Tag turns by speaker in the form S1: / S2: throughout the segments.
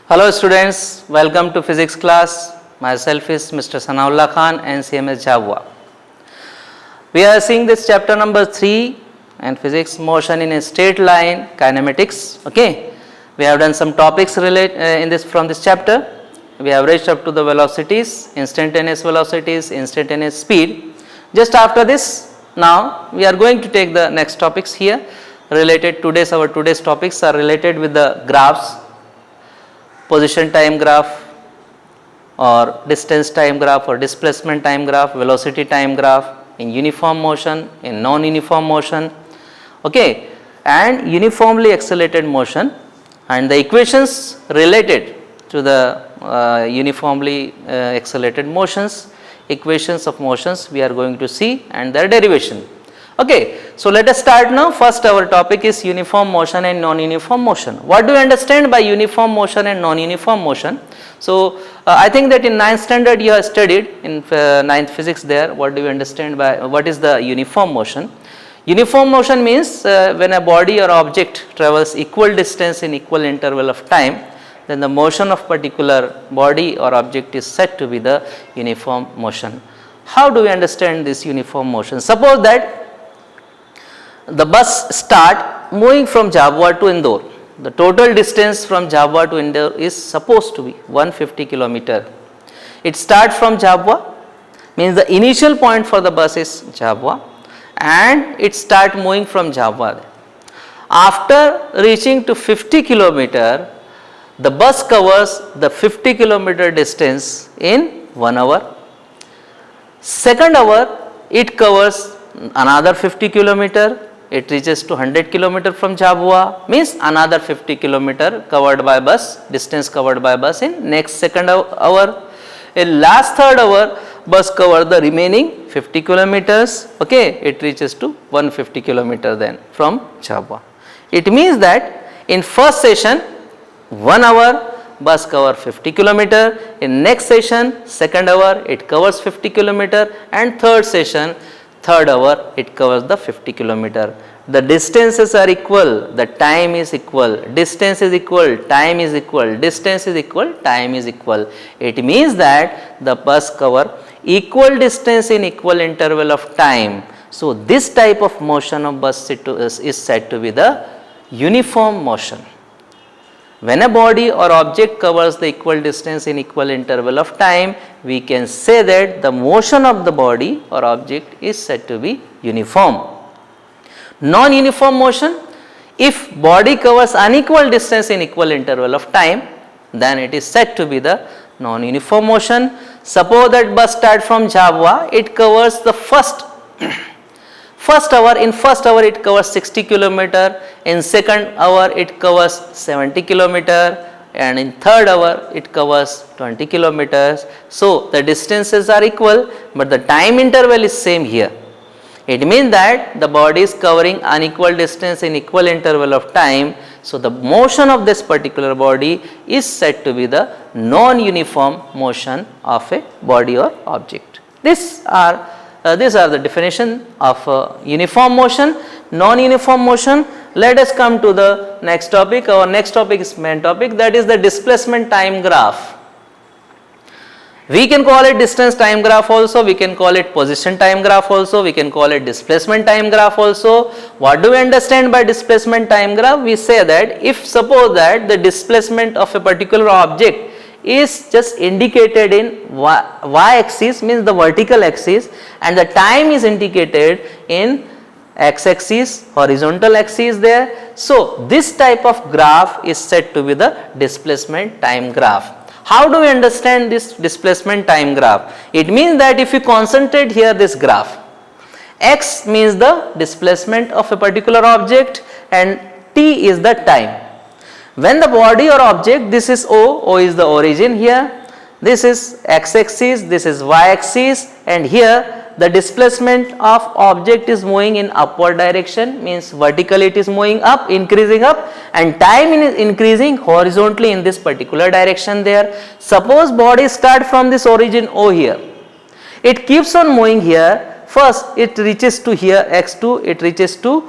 S1: Hello students, welcome to physics class. Myself is Mr. Sanaullah Khan and CMS Jhabua. We are seeing this chapter number 3 and physics motion in a straight line kinematics. Okay, we have done some topics from this chapter. We have reached up to the velocities, instantaneous speed. Just after this, now we are going to take the next topics here related. Our today's topics are related with the graphs, position time graph or distance time graph or displacement time graph, velocity time graph in uniform motion, in non-uniform motion, okay, and uniformly accelerated motion, and the equations related to the uniformly accelerated motions, equations of motions we are going to see and their derivation. Okay, so let us start now. First our topic is uniform motion and non-uniform motion. What do you understand by uniform motion and non-uniform motion? So I think that in 9th standard you have studied in 9th physics there. What do you understand by what is the uniform motion? Uniform motion means when a body or object travels equal distance in equal interval of time, then the motion of particular body or object is said to be the uniform motion. How do we understand this uniform motion? Suppose that the bus start moving from Jhabua to Indore. The total distance from Jhabua to Indore is supposed to be 150 km. It starts from Jhabua, means the initial point for the bus is Jhabua, and it start moving from Jhabua. After reaching to 50 km, the bus covers the 50 km distance in 1 hour. Second hour it covers another 50 km. It reaches to 100 km from Jhabua, means another 50 km covered by bus, distance covered by bus in next second hour. In last third hour, bus cover the remaining 50 kilometers. Okay, it reaches to 150 km then from Jhabua. It means that in first session 1 hour bus cover 50 km, in next session second hour it covers 50 km, and third session third hour it covers the 50 km. The distances are equal, the time is equal, distance is equal, time is equal, distance is equal, time is equal. It means that the bus cover equal distance in equal interval of time. So this type of motion of bus is said to be the uniform motion. When a body or object covers the equal distance in equal interval of time, we can say that the motion of the body or object is said to be uniform. Non-uniform motion, if body covers unequal distance in equal interval of time, then it is said to be the non-uniform motion. Suppose that bus start from Jhabua, it covers the first hour. In first hour it covers 60 km, in second hour it covers 70 km, and in third hour it covers 20 km. So the distances are equal, but the time interval is same here. It means that the body is covering unequal distance in equal interval of time. So the motion of this particular body is said to be the non-uniform motion of a body or object. These are the definition of uniform motion, non-uniform motion. Let us come to the next topic. Our next topic is main topic, that is the displacement time graph. We can call it distance time graph also, we can call it position time graph also, we can call it displacement time graph also. What do we understand by displacement time graph? We say that if suppose that the displacement of a particular object is just indicated in y-axis, means the vertical axis, and the time is indicated in x-axis, horizontal axis there. So this type of graph is said to be the displacement time graph. How do we understand this displacement time graph? It means that if you concentrate here this graph, x means the displacement of a particular object and t is the time. When the body or object, this is O is the origin here, this is x-axis, this is y-axis, and here the displacement of object is moving in upward direction, means vertically it is moving up, increasing up, and time is increasing horizontally in this particular direction there. Suppose body start from this origin O here, it keeps on moving here. First it reaches to here x2, it reaches to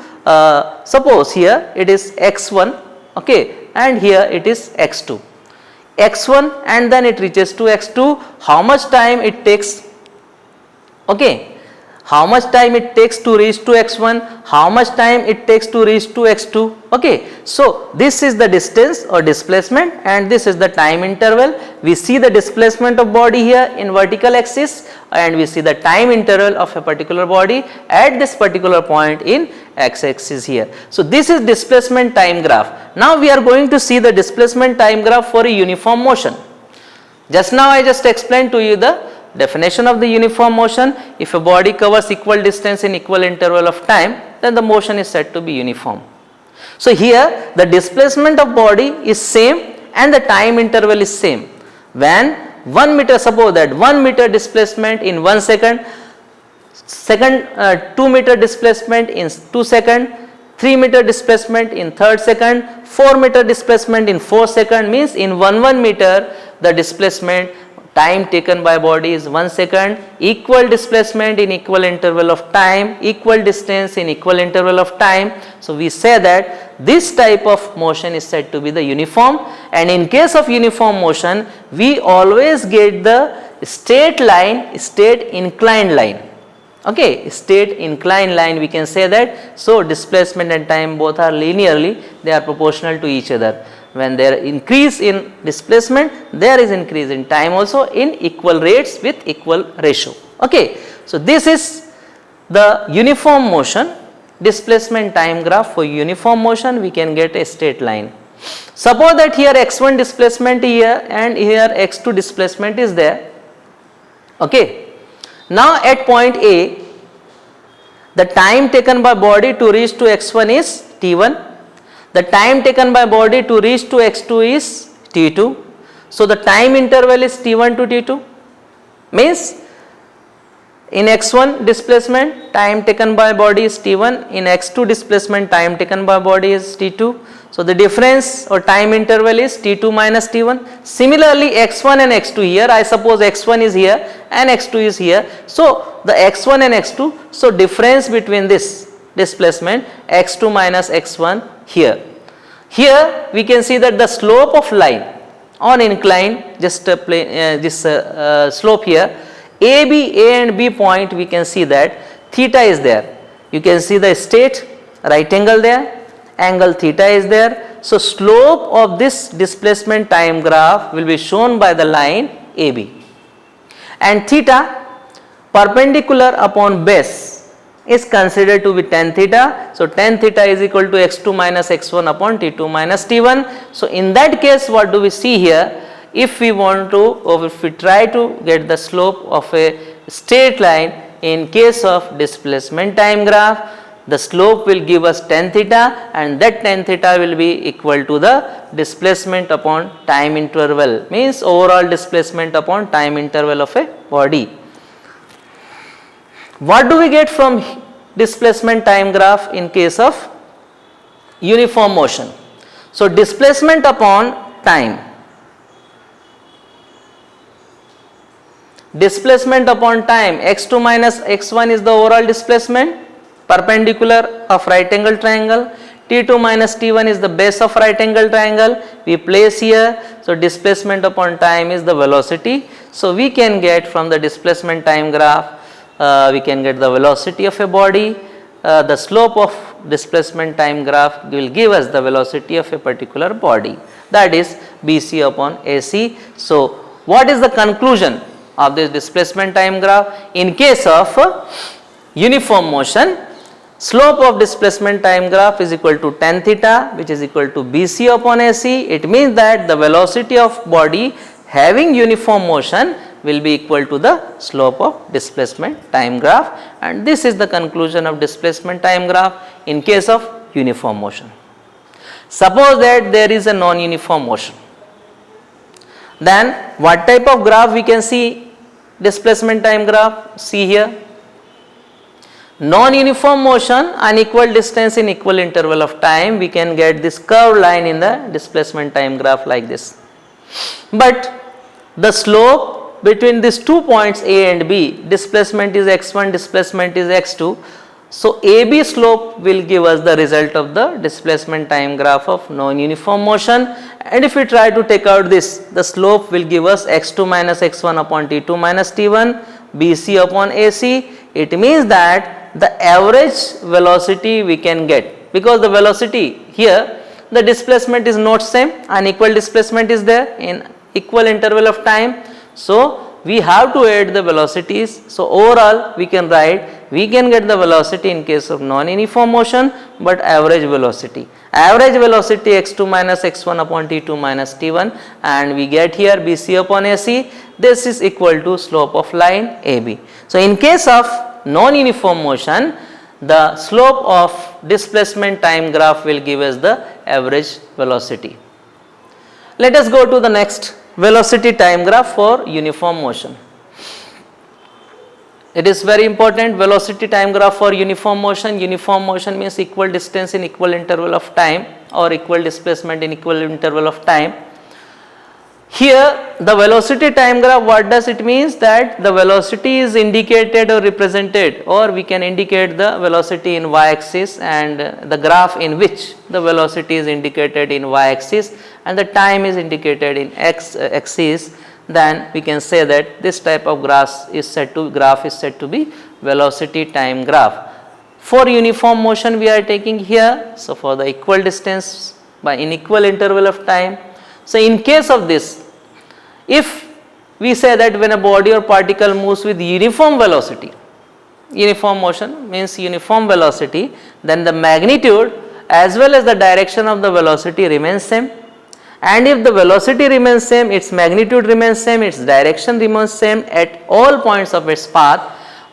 S1: suppose here it is x1, okay, and here it is x2. x1 and then it reaches to x2, how much time it takes? Okay, how much time it takes to reach to x1, how much time it takes to reach to x2. Okay, so this is the distance or displacement and this is the time interval. We see the displacement of body here in vertical axis and we see the time interval of a particular body at this particular point in x axis here. So this is displacement time graph. Now we are going to see the displacement time graph for a uniform motion. Just now I just explained to you the definition of the uniform motion. If a body covers equal distance in equal interval of time, then the motion is said to be uniform. So here the displacement of body is same and the time interval is same. When 1 meter, suppose that 1 meter displacement in 1 second, 2 meter displacement in 2 seconds, 3 meter displacement in 3rd second, 4 meter displacement in 4th second, means in 1 meter the displacement time taken by body is 1 second, equal displacement in equal interval of time, equal distance in equal interval of time. So we say that this type of motion is said to be the uniform, and in case of uniform motion we always get the straight line, straight inclined line. Okay, straight inclined line we can say that. So displacement and time both are linearly, they are proportional to each other. When there increase in displacement, there is increase in time also in equal rates with equal ratio. Okay, so this is the uniform motion, displacement time graph. For uniform motion we can get a straight line. Suppose that here x1 displacement here and here x2 displacement is there. Okay, now at point A the time taken by body to reach to x1 is t1. The time taken by body to reach to x2 is t2. So the time interval is t1 to t2, means in x1 displacement time taken by body is t1, in x2 displacement time taken by body is t2. So the difference or time interval is t2 minus t1. Similarly x1 and x2, here I suppose x1 is here and x2 is here. So the x1 and x2, so difference between this displacement x2 minus x1 here. Here we can see that the slope of line on incline, just this slope here, A and B point, we can see that theta is there. You can see the straight right angle there, angle theta is there. So slope of this displacement time graph will be shown by the line AB, and theta perpendicular upon base is considered to be tan theta. So tan theta is equal to x2 minus x1 upon t2 minus t1. So in that case what do we see here? If we want to, or if we try to get the slope of a straight line in case of displacement time graph, the slope will give us tan theta, and that tan theta will be equal to the displacement upon time interval, means overall displacement upon time interval of a body. What do we get from displacement time graph in case of uniform motion? So displacement upon time, displacement upon time, x2 minus x1 is the overall displacement perpendicular of right angle triangle, t2 minus t1 is the base of right angle triangle, we place here. So displacement upon time is the velocity. So we can get from the displacement time graph, we can get the velocity of a body. The slope of displacement time graph will give us the velocity of a particular body, that is BC upon AC. So what is the conclusion of this displacement time graph? In case of uniform motion, slope of displacement time graph is equal to tan theta, which is equal to BC upon AC. It means that the velocity of body having uniform motion will be equal to the slope of displacement time graph, and this is the conclusion of displacement time graph in case of uniform motion. Suppose that there is a non-uniform motion, then what type of graph we can see displacement time graph? See here, non-uniform motion, unequal distance in equal interval of time, we can get this curved line in the displacement time graph like this. But the slope between these 2 points A and B, displacement is x1, displacement is x2, So AB slope will give us the result of the displacement time graph of non-uniform motion, and if we try to take out this, the slope will give us x2 minus x1 upon t2 minus t1 BC upon AC. It means that the average velocity we can get, because the velocity here, the displacement is not same, unequal displacement is there in equal interval of time. So we have to add the velocities. So overall we can write, we can get the velocity in case of non-uniform motion, but average velocity x2 minus x1 upon t2 minus t1, and we get here BC upon AC. This is equal to slope of line AB. So in case of non-uniform motion, the slope of displacement time graph will give us the average velocity. Let us go to the next velocity time graph for uniform motion. It is very important, velocity time graph for uniform motion. Uniform motion means equal distance in equal interval of time, or equal displacement in equal interval of time. Here the velocity time graph, what does it means? That the velocity is indicated or represented, or we can indicate the velocity in y-axis, and the graph in which the velocity is indicated in y-axis and the time is indicated in x-axis, then we can say that this type of graph is said to be velocity time graph. For uniform motion we are taking here, so for the equal distance by in equal interval of time. So in case of this, if we say that when a body or particle moves with uniform velocity, uniform motion means uniform velocity, then the magnitude as well as the direction of the velocity remains same. And if the velocity remains same, its magnitude remains same, its direction remains same at all points of its path,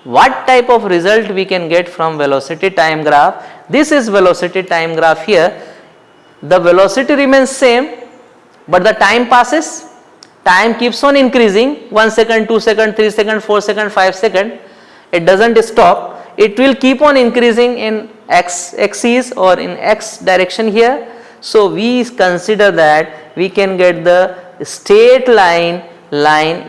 S1: what type of result we can get from velocity time graph? This is velocity time graph here. The velocity remains same, but the time passes, time keeps on increasing, 1 second, 2 second, 3 second, 4 second, 5 second, it does not stop, it will keep on increasing in x axis or in x direction here. So we consider that we can get the straight line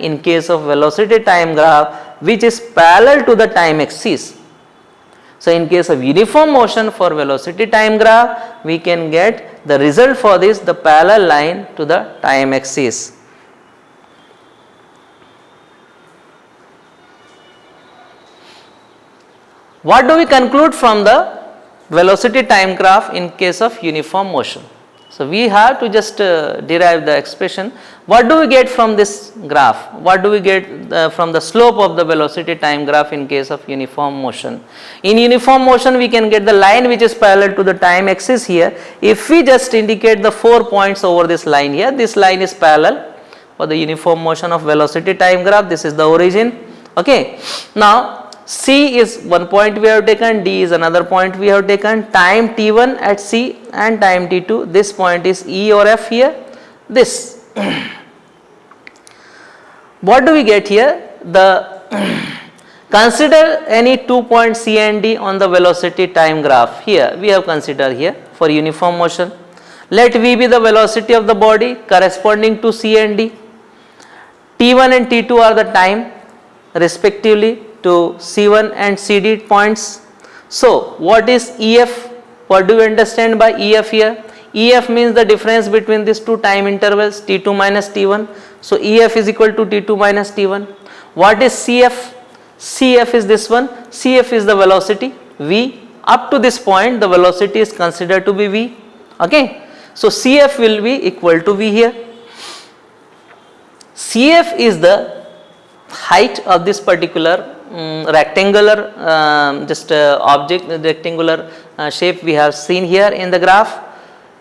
S1: in case of velocity time graph, which is parallel to the time axis. So in case of uniform motion for velocity time graph, we can get the result for this, the parallel line to the time axis. What do we conclude from the velocity time graph in case of uniform motion? So we have to just derive the expression. What do we get from this graph? What do we get from the slope of the velocity time graph in case of uniform motion? In uniform motion we can get the line which is parallel to the time axis here. If we just indicate the 4 points over this line here, this line is parallel for the uniform motion of velocity time graph. This is the origin. Okay. Now C is one point we have taken, D is another point we have taken, time t1 at C and time t2, this point is E or F here, this. What do we get here? Consider any 2 points C and D on the velocity time graph. Here we have considered here for uniform motion. Let V be the velocity of the body corresponding to C and D. T1 and T2 are the time respectively to C1 and CD points. So what is EF? What do we understand by EF here? EF means the difference between these two time intervals, T2 minus T1. So EF is equal to T2 minus T1. What is CF? CF is this one. CF is the velocity V. Up to this point the velocity is considered to be V. Okay. So CF will be equal to V here. CF is the height of this particular rectangular object, rectangular shape we have seen here in the graph.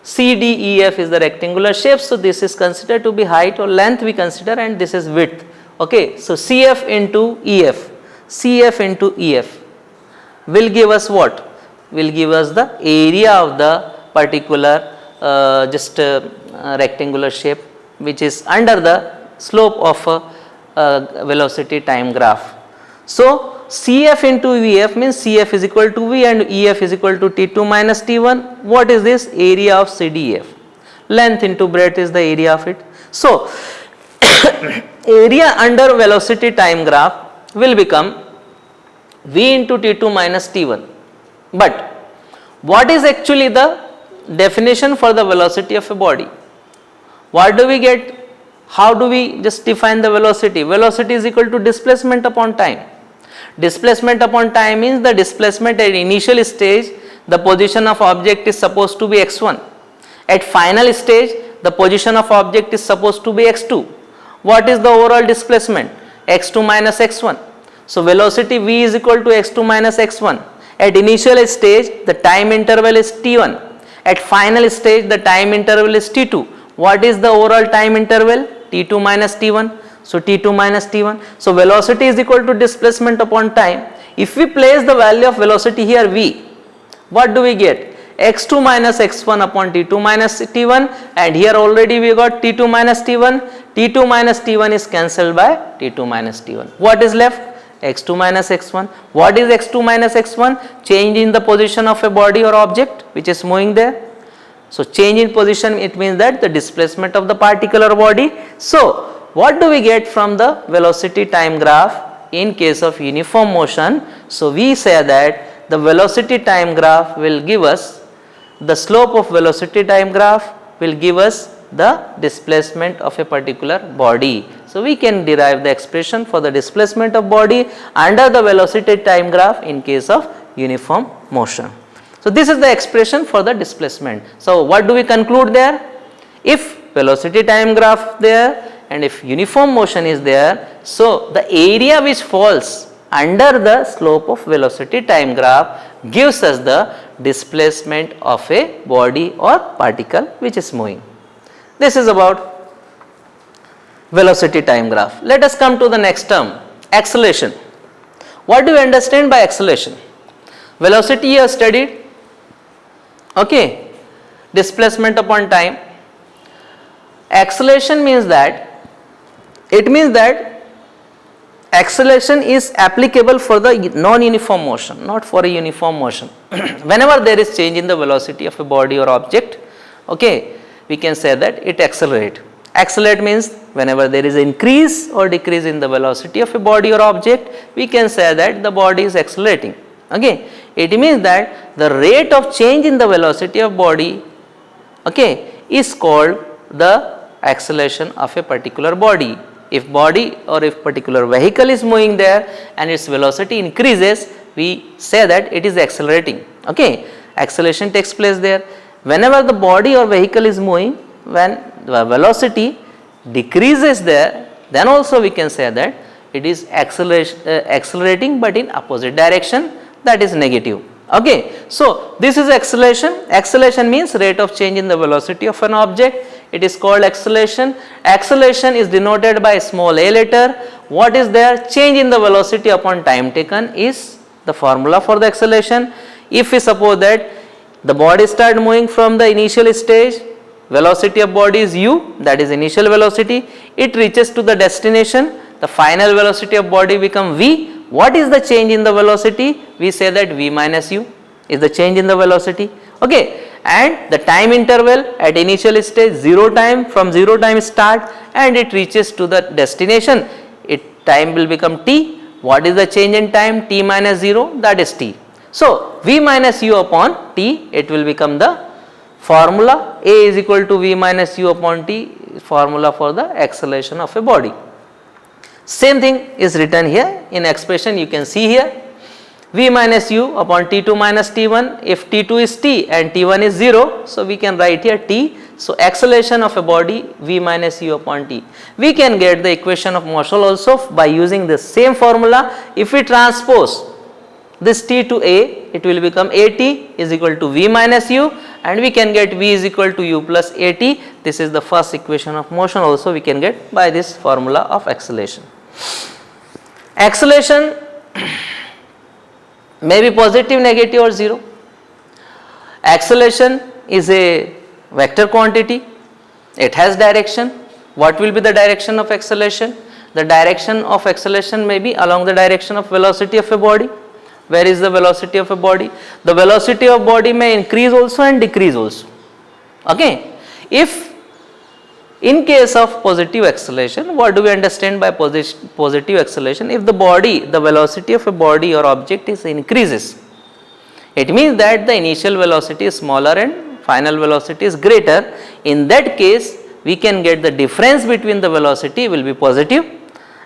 S1: CDEF is the rectangular shape, so this is considered to be height or length we consider, and this is width. Okay, so CF into EF, CF into EF will give us what? Will give us the area of the particular rectangular shape which is under the slope of a velocity time graph. So CF into VF means CF is equal to V and EF is equal to T2 minus T1. What is this? Area of CDEF. Length into breadth is the area of it. So area under velocity time graph will become V into T2 minus T1. But what is actually the definition for the velocity of a body? What do we get? How do we just define the velocity? Velocity is equal to displacement upon time. Displacement upon time means the displacement at initial stage, the position of object is supposed to be x1. At final stage, the position of object is supposed to be x2. What is the overall displacement? x2 minus x1. So velocity v is equal to x2 minus x1. At initial stage, the time interval is t1. At final stage, the time interval is t2. What is the overall time interval? t2 minus t1. So t2 minus t1. So velocity is equal to displacement upon time. If we place the value of velocity here v, what do we get? x2 minus x1 upon t2 minus t1, and here already we got t2 minus t1. t2 minus t1 is cancelled by t2 minus t1. What is left? x2 minus x1. What is x2 minus x1? Change in the position of a body or object which is moving there. So change in position, it means that the displacement of the particular body. So what do we get from the velocity time graph in case of uniform motion? So we say that the velocity time graph will give us, the slope of velocity time graph will give us the displacement of a particular body. So we can derive the expression for the displacement of body under the velocity time graph in case of uniform motion. So this is the expression for the displacement. So what do we conclude there? If velocity time graph there and if uniform motion is there, so the area which falls under the slope of velocity time graph gives us the displacement of a body or particle which is moving. This is about velocity time graph. Let us come to the next term, acceleration. What do you understand by acceleration? Velocity you have studied, okay, displacement upon time. Acceleration means that, it means that acceleration is applicable for the non-uniform motion, not for a uniform motion. Whenever there is change in the velocity of a body or object, okay, we can say that it accelerates. Accelerate means whenever there is increase or decrease in the velocity of a body or object, we can say that the body is accelerating. Okay, it means that the rate of change in the velocity of body, okay, is called the acceleration of a particular body. If body or if particular vehicle is moving there and its velocity increases, we say that it is accelerating. Okay, acceleration takes place there. Whenever the body or vehicle is moving, when the velocity decreases there, then also we can say that it is accelerating but in opposite direction, that is negative. Okay, so this is acceleration. Acceleration means rate of change in the velocity of an object. It is called acceleration. Acceleration is denoted by small a letter. What is there? Change in the velocity upon time taken is the formula for the acceleration. If we suppose that the body start moving from the initial stage, velocity of body is u, that is initial velocity, it reaches to the destination, the final velocity of body become v. What is the change in the velocity? We say that v minus u is the change in the velocity. Okay, and the time interval at initial stage 0 time, from 0 time start and it reaches to the destination, time will become t. What is the change in time? T minus 0, that is t. So v minus u upon t, it will become the formula. A is equal to v minus u upon t, formula for the acceleration of a body. Same thing is written here in expression, you can see here v minus u upon t2 minus t1. If t2 is t and t1 is 0, so we can write here t. So acceleration of a body v minus u upon t. We can get the equation of motion also by using the same formula. If we transpose this t to a, it will become at is equal to v minus u, and we can get v is equal to u plus at. This is the first equation of motion, also we can get by this formula of acceleration. Acceleration may be positive, negative or 0. Acceleration is a vector quantity, it has direction. What will be the direction of acceleration? The direction of acceleration may be along the direction of velocity of a body. Where is the velocity of a body? The velocity of body may increase also and decrease also. Okay. If in case of positive acceleration, what do we understand by positive acceleration? If the body, the velocity of a body or object is increases, It means that the initial velocity is smaller and final velocity is greater. In that case, we can get the difference between the velocity will be positive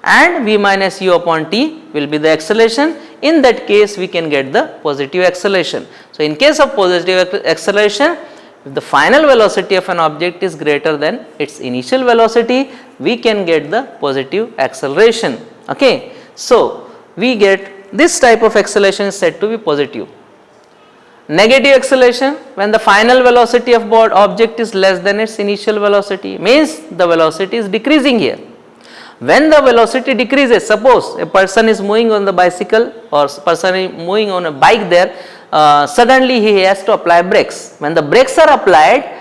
S1: and v minus u upon t will be the acceleration. In that case, we can get the positive acceleration. So, in case of positive acceleration, if the final velocity of an object is greater than its initial velocity, we can get the positive acceleration. Okay. So, we get this type of acceleration is said to be positive. Negative acceleration, when the final velocity of object is less than its initial velocity, means the velocity is decreasing here. When the velocity decreases, suppose a person is moving on the bicycle or person is moving on a bike there, suddenly he has to apply brakes. When the brakes are applied,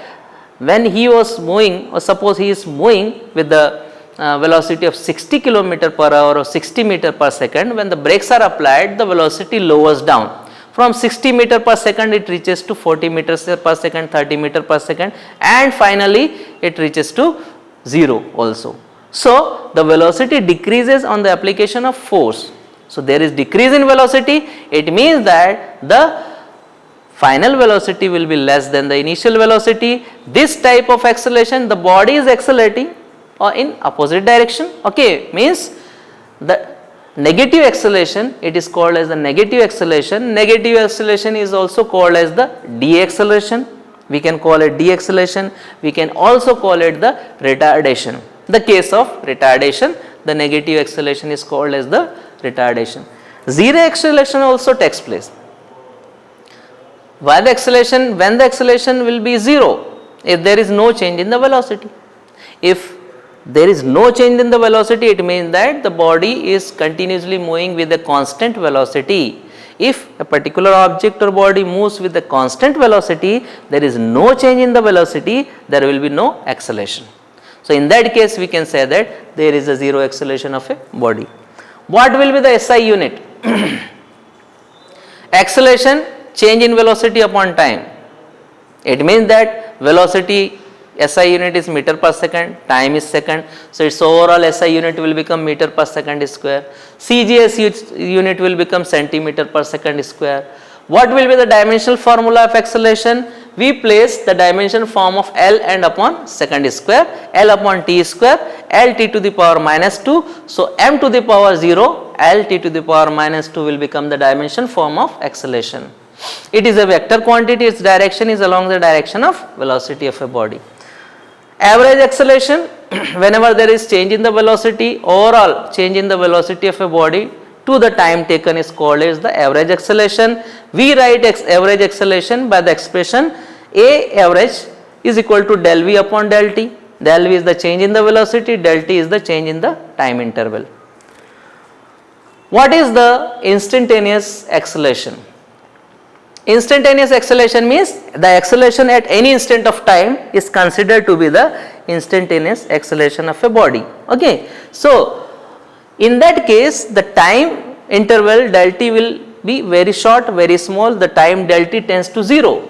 S1: when he was moving, or suppose he is moving with the velocity of 60 km per hour or 60 meter per second, when the brakes are applied, the velocity lowers down. From 60 meter per second, it reaches to 40 meters per second, 30 meter per second, and finally it reaches to 0 also. So, the velocity decreases on the application of force. So, there is decrease in velocity. It means that the final velocity will be less than the initial velocity. This type of acceleration, the body is accelerating or in opposite direction. Okay, means the negative acceleration, it is called as the negative acceleration. Negative acceleration is also called as the deceleration. We can call it deceleration. We can also call it the retardation. The case of retardation, the negative acceleration is called as the retardation. Zero acceleration also takes place. Why the acceleration? When the acceleration will be 0, if there is no change in the velocity. If there is no change in the velocity, it means that the body is continuously moving with a constant velocity. If a particular object or body moves with a constant velocity, there is no change in the velocity, there will be no acceleration. So, in that case, we can say that there is a zero acceleration of a body. What will be the SI unit? Acceleration, change in velocity upon time. It means that velocity SI unit is meter per second, time is second. So, its overall SI unit will become meter per second square. CGS unit will become centimeter per second square. What will be the dimensional formula of acceleration? We place the dimension form of L and upon second square, L upon t square, L t to the power minus 2. So, m to the power 0, L t to the power minus 2 will become the dimension form of acceleration. It is a vector quantity, its direction is along the direction of velocity of a body. Average acceleration, whenever there is change in the velocity, overall change in the velocity of a body to the time taken is called as the average acceleration. We write average acceleration by the expression A average is equal to del V upon del T. Del V is the change in the velocity, del T is the change in the time interval. What is the instantaneous acceleration? Instantaneous acceleration means the acceleration at any instant of time is considered to be the instantaneous acceleration of a body. Okay. So, in that case, the time interval del t will be very short, very small, the time del t tends to 0.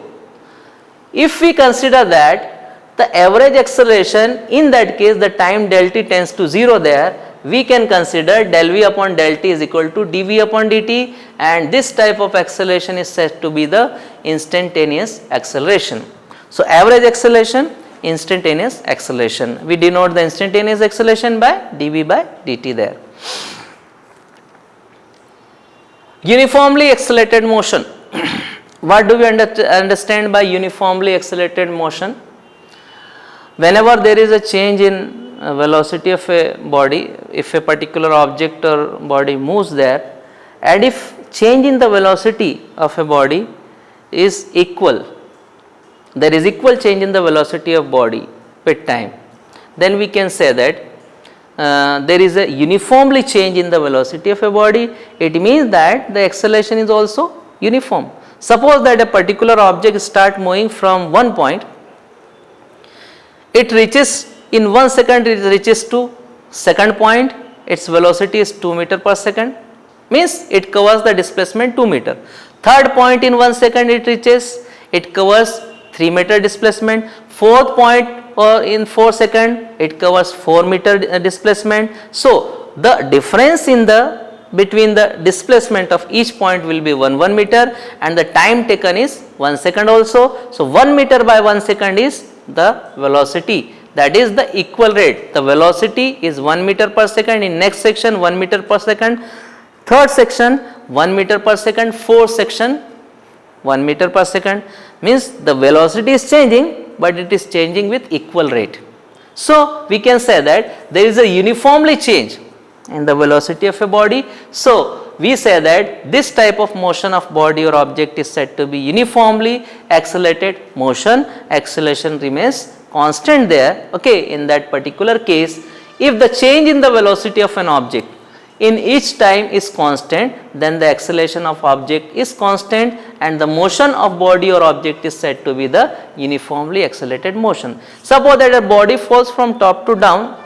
S1: If we consider that the average acceleration, in that case the time del t tends to 0 there, we can consider del V upon del t is equal to dV upon dt, and this type of acceleration is said to be the instantaneous acceleration. So, average acceleration, instantaneous acceleration. We denote the instantaneous acceleration by dV by dt there. Uniformly accelerated motion. What do we understand by uniformly accelerated motion? Whenever there is a change in velocity of a body, if a particular object or body moves there, and if change in the velocity of a body is equal, there is equal change in the velocity of body with time, then we can say that there is a uniformly change in the velocity of a body. It means that the acceleration is also uniform. Suppose that a particular object start moving from one point, it reaches in 1 second, it reaches to second point, its velocity is 2 meter per second, means it covers the displacement 2 meter. Third point in 1 second it reaches, it covers 3 meter displacement. Fourth point in 4 second it covers 4 meter displacement. So, the difference in the between the displacement of each point will be 1 meter, and the time taken is 1 second also. So 1 meter by 1 second is the velocity, that is the equal rate. The velocity is 1 meter per second, in next section 1 meter per second, third section 1 meter per second, fourth section 1 meter per second, means the velocity is changing, but it is changing with equal rate. So we can say that there is a uniformly change in the velocity of a body. So we say that this type of motion of body or object is said to be uniformly accelerated motion. Acceleration remains constant there, okay, in that particular case. If the change in the velocity of an object in each time is constant, then the acceleration of object is constant, and the motion of body or object is said to be the uniformly accelerated motion. Suppose that a body falls from top to down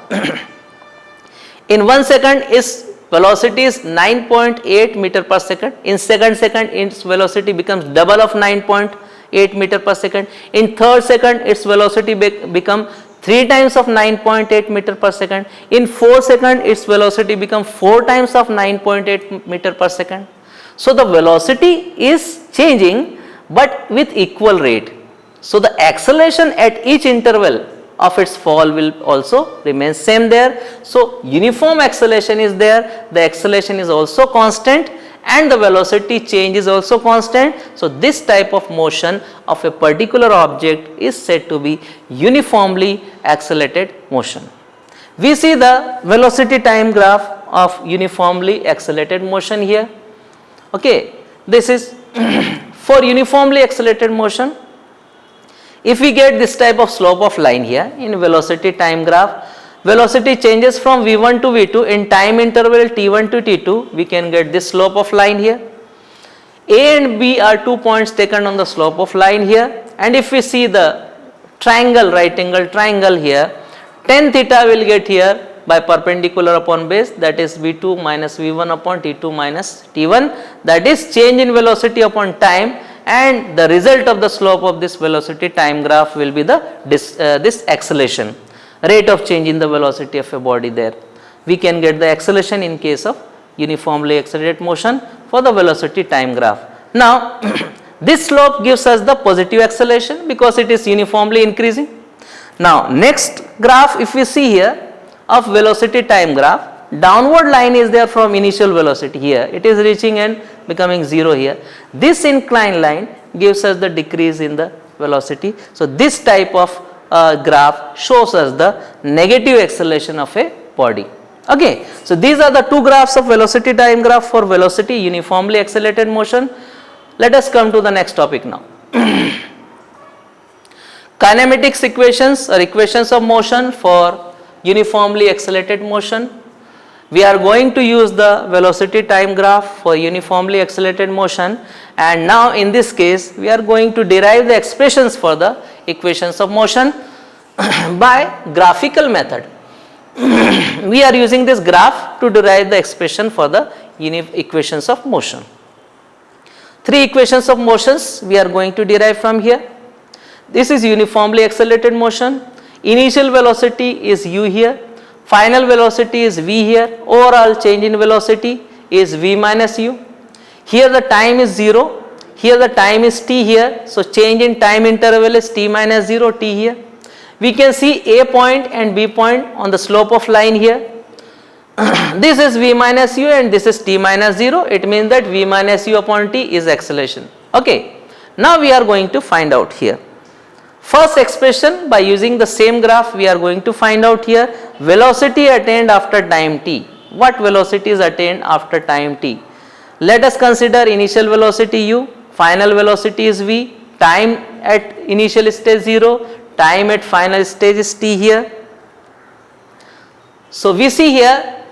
S1: in 1 second its velocity is 9.8 meter per second, in second its velocity becomes double of 9.8 meter per second, in third second its velocity become 3 times of 9.8 meter per second, in 4 second its velocity become 4 times of 9.8 meter per second. So the velocity is changing but with equal rate. So the acceleration at each interval of its fall will also remain same there. So uniform acceleration is there, the acceleration is also constant, and the velocity change is also constant. So this type of motion of a particular object is said to be uniformly accelerated motion. We see the velocity time graph of uniformly accelerated motion here. Okay, this is for uniformly accelerated motion. If we get this type of slope of line here in velocity time graph, velocity changes from v1 to v2 in time interval t1 to t2, we can get this slope of line here. A and B are 2 points taken on the slope of line here, and if we see the triangle, right angle triangle here, tan theta will get here by perpendicular upon base, that is v2 minus v1 upon t2 minus t1, that is change in velocity upon time, and the result of the slope of this velocity time graph will be the this acceleration, rate of change in the velocity of a body there. We can get the acceleration in case of uniformly accelerated motion for the velocity time graph. Now this slope gives us the positive acceleration because it is uniformly increasing. Now next graph, if we see here of velocity time graph, downward line is there from initial velocity here, it is reaching and becoming 0 here. This inclined line gives us the decrease in the velocity. So this type of graph shows us the negative acceleration of a body. Okay, so these are the two graphs of velocity time graph for velocity uniformly accelerated motion. Let us come to the next topic now. Kinematics equations or equations of motion for uniformly accelerated motion. We are going to use the velocity time graph for uniformly accelerated motion, and now in this case we are going to derive the expressions for the equations of motion by graphical method. We are using this graph to derive the expression for the equations of motion. 3 equations of motions we are going to derive from here. This is uniformly accelerated motion. Initial velocity is u here, final velocity is v here, overall change in velocity is v minus u. Here the time is 0, here the time is t here, so change in time interval is t minus 0 t here. We can see A point and B point on the slope of line here. This is v minus u and this is t minus 0, it means that v minus u upon t is acceleration. Okay, now we are going to find out here. First expression, by using the same graph we are going to find out here velocity attained after time t. What velocity is attained after time t? Let us consider initial velocity u, final velocity is v, time at initial stage 0, time at final stage is t here. So we see here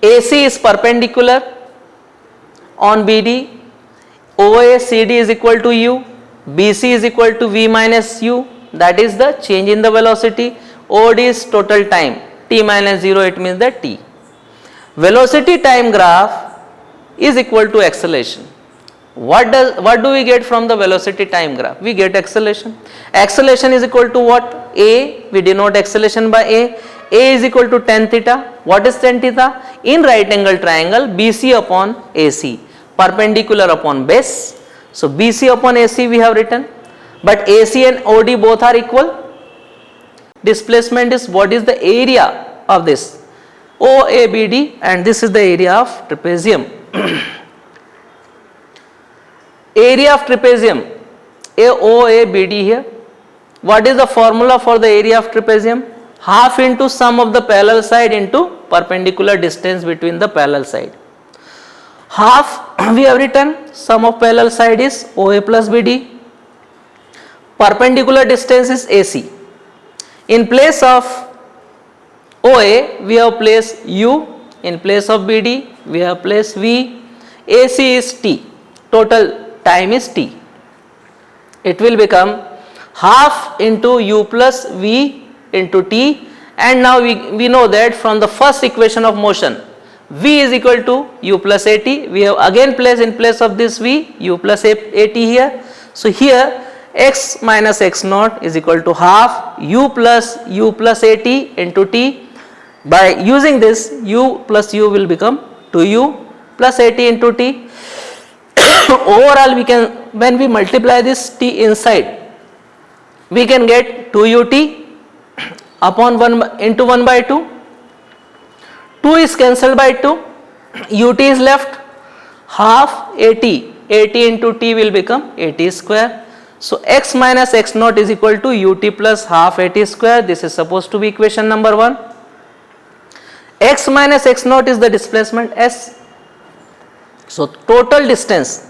S1: AC is perpendicular on BD, OA CD is equal to u, BC is equal to v minus u, that is the change in the velocity. OD is total time, t minus 0, it means that t. Velocity time graph is equal to acceleration. What do we get from the velocity time graph? We get acceleration. Acceleration is equal to what? A, we denote acceleration by A. A is equal to tan theta. What is tan theta? In right angle triangle, BC upon AC, perpendicular upon base. So BC upon AC we have written, but AC and OD both are equal. Displacement is, what is the area of this? OABD, and this is the area of trapezium. Area of trapezium, OABD here. What is the formula for the area of trapezium? Half into sum of the parallel side into perpendicular distance between the parallel side. Half we have written, sum of parallel side is OA plus BD. Perpendicular distance is AC. In place of OA we have placed U, in place of BD we have placed V. AC is T, total time is T. It will become half into U plus V into T, and now we know that from the first equation of motion, V is equal to U plus AT. We have again placed in place of this V, U plus AT here. So here x minus x naught is equal to half U plus AT into T. By using this, U plus U will become 2U plus AT into T. Overall we can, when we multiply this T inside, we can get 2UT upon 1 into 1 by 2. 2 is cancelled by 2, UT is left, half AT into T will become AT square. So x minus x naught is equal to UT plus half AT square. This is supposed to be equation number 1. X minus x naught is the displacement S. So total distance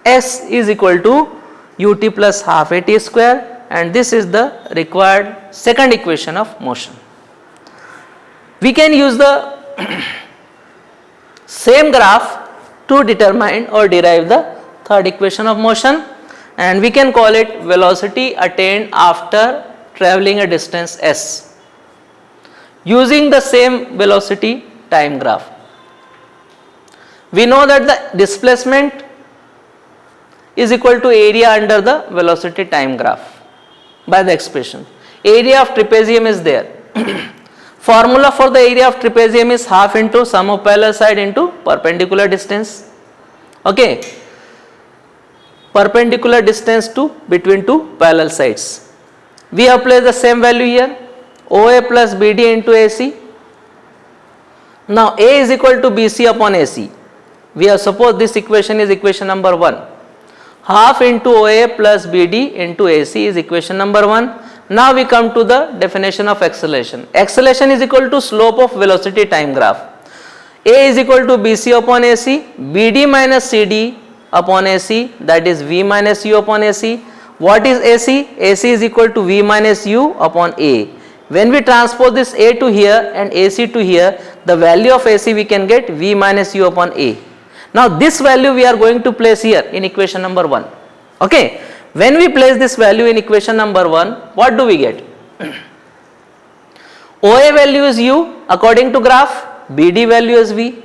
S1: S is equal to UT plus half AT square, and this is the required second equation of motion. We can use the same graph to determine or derive the third equation of motion, and we can call it velocity attained after traveling a distance S, using the same velocity time graph. We know that the displacement is equal to area under the velocity time graph by the expression. Area of trapezium is there. Formula for the area of trapezium is half into sum of parallel side into perpendicular distance. Okay, perpendicular distance between two parallel sides. We have placed the same value here, OA plus BD into AC. Now A is equal to BC upon AC. We have supposed this equation is equation number 1. Half into OA plus BD into AC is equation number 1. Now we come to the definition of acceleration. Acceleration is equal to slope of velocity time graph. A is equal to BC upon AC, BD minus CD upon AC, that is V minus U upon AC. What is AC? AC is equal to V minus U upon A. When we transpose this A to here and AC to here, the value of AC we can get V minus U upon A. Now this value we are going to place here in equation number 1. Okay, when we place this value in equation number 1, what do we get? OA value is U according to graph, BD value is V,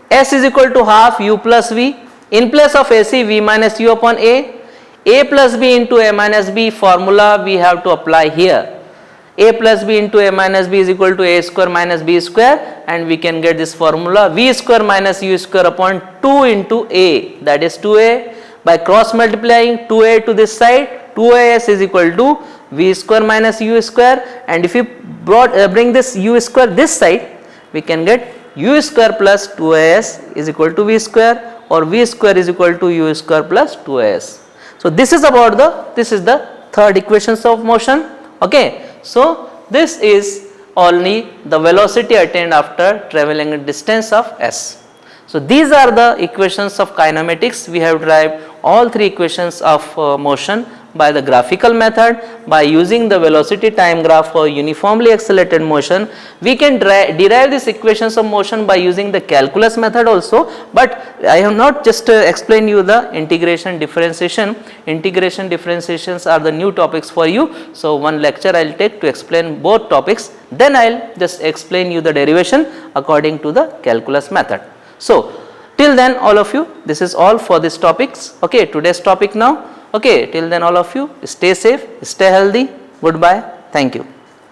S1: S is equal to half U plus V, in place of AC V minus U upon A plus B into A minus B formula we have to apply here. A plus B into A minus B is equal to A square minus B square, and we can get this formula V square minus U square upon 2 into A, that is 2A. By cross multiplying 2A to this side, 2AS is equal to V square minus U square, and if you bring this U square this side, we can get U square plus 2AS is equal to V square, or V square is equal to U square plus 2AS. So this is about the third equations of motion. Okay. So this is only the velocity attained after traveling a distance of S. So these are the equations of kinematics. We have derived all three equations of motion by the graphical method. By using the velocity time graph for uniformly accelerated motion, we can derive these equations of motion by using the calculus method also, but I have not just explained you the integration differentiation. Integration differentiations are the new topics for you. So one lecture I will take to explain both topics, then I will just explain you the derivation according to the calculus method. So Till then all of you, this is all for these topics. Okay, today's topic now. Okay, till then all of you stay safe, stay healthy. Goodbye. Thank you.